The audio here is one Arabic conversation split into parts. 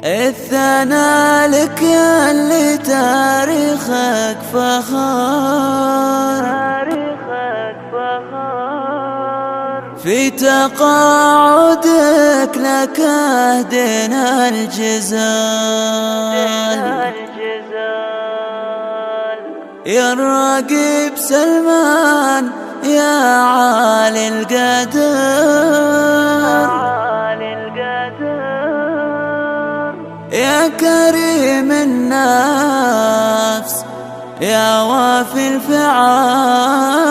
الثناء لك يا اللي تاريخك فخار، في تقاعدك لك اهدنا الجزال. يا الرقيب سلمان يا عالي القدر، يا كريم النفس يا وافي الفعال.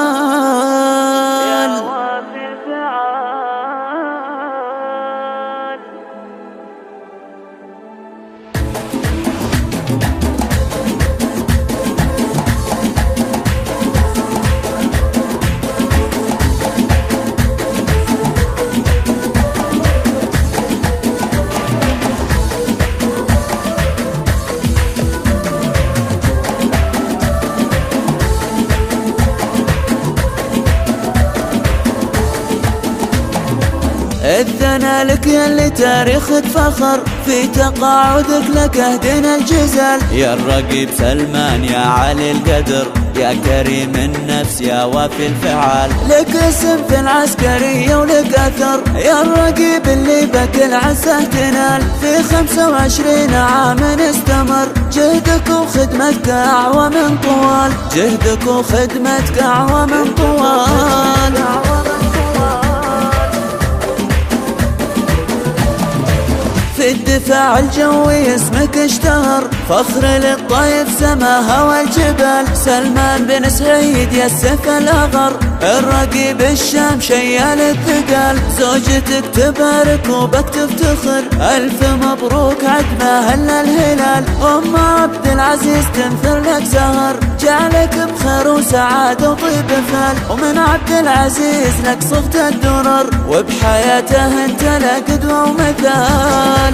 الثناء لك يا اللي تاريخك فخر، في تقاعدك لك اهدنا الجزل. يا الرقيب سلمان يا عالي القدر، يا كريم النفس يا وافي الفعال. لك اسم في العسكرية ولك اثر، يا الرقيب اللي بك العزة تنال. في 25 عام استمر جهدك وخدمتك اعوام طوال، جهدك وخدمتك اعوام طوال. في الدفاع الجوي اسمك اشتهر، فخر للطيف سماها والجبال. سلمان بن سعيد يا السيف الأغر، الرقيب الشام شيال الثقال. زوجتك تبارك وبك تفتخر، ألف مبروك عد ما هل الهلال. أم عبد العزيز تنثر لك زهر، جعلك بخير وسعادة وطيب فال. ومن عبد العزيز لك صفت الدرر، وبحياته انت لا قدوة ومثال.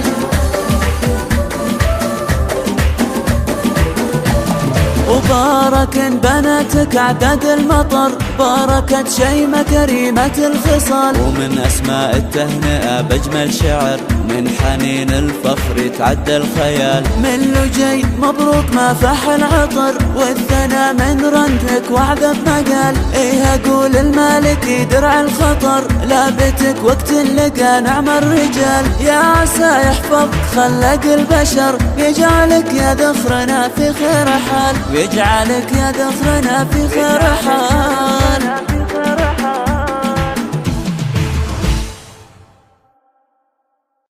وبارك بناتك عدد المطر، باركت شيمة كريمة الخصال. ومن أسماء التهنئة بأجمل شعر، من حنين الفخر تعدى الخيال. من لجي مبروك ما فح العطر، والثناء من رندك وعذب مقال. ايه اقول المالكي درع الخطر، لابتك وقت اللقى نعم الرجال. يا عسى يحفظك خلق البشر، يجعلك يا ذخرنا في خير حال، ويجعلك يا ذخرنا في خير حال.